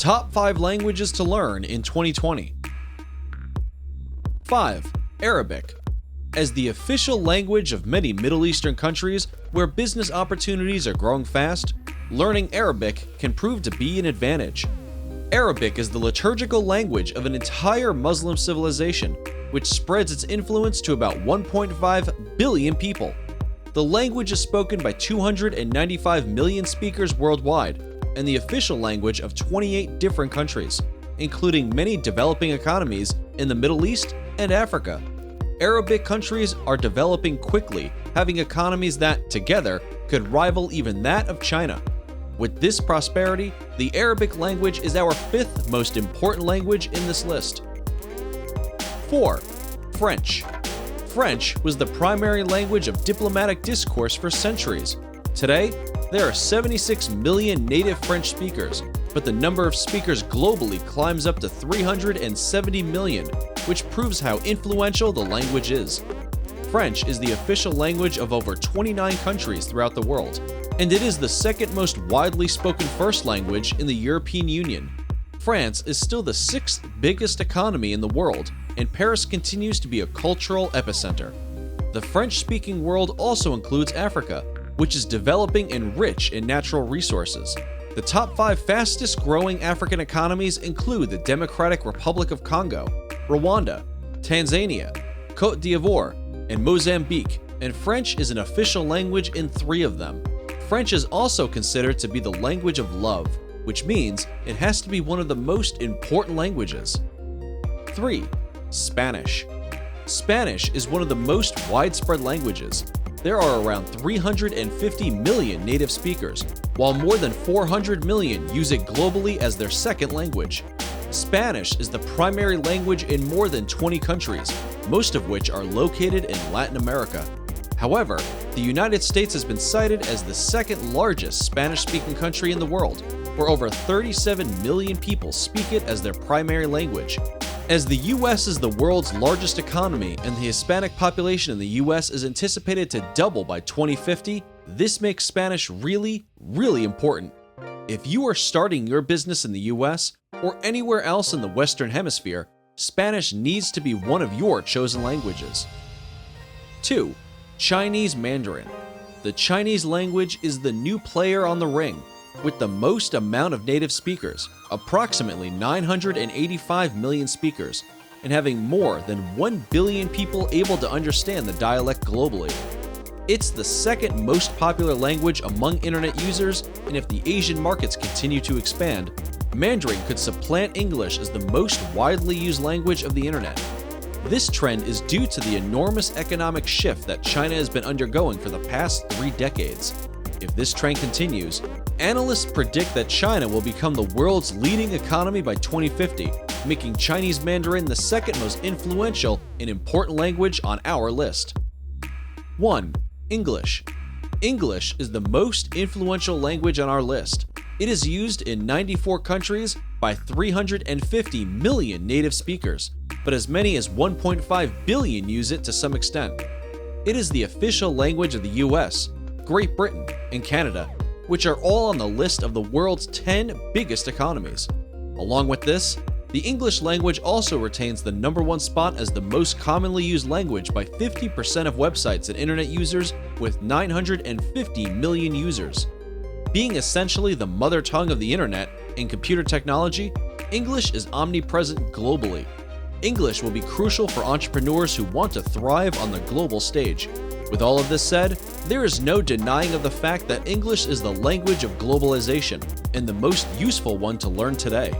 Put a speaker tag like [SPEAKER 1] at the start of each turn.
[SPEAKER 1] Top 5 languages to learn in 2020. 5. Arabic. As the official language of many Middle Eastern countries where business opportunities are growing fast, learning Arabic can prove to be an advantage. Arabic is the liturgical language of an entire Muslim civilization, which spreads its influence to about 1.5 billion people. The language is spoken by 295 million speakers worldwide, and the official language of 28 different countries, including many developing economies in the Middle East and Africa. Arabic countries are developing quickly, having economies that, together, could rival even that of China. With this prosperity, the Arabic language is our 5th most important language in this list. 4. French. French was the primary language of diplomatic discourse for centuries. Today, there are 76 million native French speakers, but the number of speakers globally climbs up to 370 million, which proves how influential the language is. French is the official language of over 29 countries throughout the world, and it is the second most widely spoken first language in the European Union. France is still the 6th biggest economy in the world, and Paris continues to be a cultural epicenter. The French-speaking world also includes Africa, which is developing and rich in natural resources. The top 5 fastest growing African economies include the Democratic Republic of Congo, Rwanda, Tanzania, Côte d'Ivoire, and Mozambique, and French is an official language in 3 of them. French is also considered to be the language of love, which means it has to be one of the most important languages. 3. Spanish. Spanish is one of the most widespread languages. There are around 350 million native speakers, while more than 400 million use it globally as their second language. Spanish is the primary language in more than 20 countries, most of which are located in Latin America. However, the United States has been cited as the second largest Spanish-speaking country in the world, where over 37 million people speak it as their primary language. As the US is the world's largest economy and the Hispanic population in the US is anticipated to double by 2050, this makes Spanish really, really important. If you are starting your business in the US or anywhere else in the Western Hemisphere, Spanish needs to be one of your chosen languages. 2. Chinese Mandarin. The Chinese language is the new player on the ring, with the most amount of native speakers, approximately 985 million speakers, and having more than 1 billion people able to understand the dialect globally. It's the second most popular language among internet users, and if the Asian markets continue to expand, Mandarin could supplant English as the most widely used language of the internet. This trend is due to the enormous economic shift that China has been undergoing for the past 3 decades. If this trend continues, analysts predict that China will become the world's leading economy by 2050, making Chinese Mandarin the second most influential and important language on our list. 1. English. English is the most influential language on our list. It is used in 94 countries by 350 million native speakers, but as many as 1.5 billion use it to some extent. It is the official language of the US, Great Britain, and Canada, which are all on the list of the world's 10 biggest economies. Along with this, the English language also retains the #1 spot as the most commonly used language by 50% of websites and internet users, with 950 million users. Being essentially the mother tongue of the internet and computer technology, English is omnipresent globally. English will be crucial for entrepreneurs who want to thrive on the global stage. With all of this said, there is no denying of the fact that English is the language of globalization and the most useful one to learn today.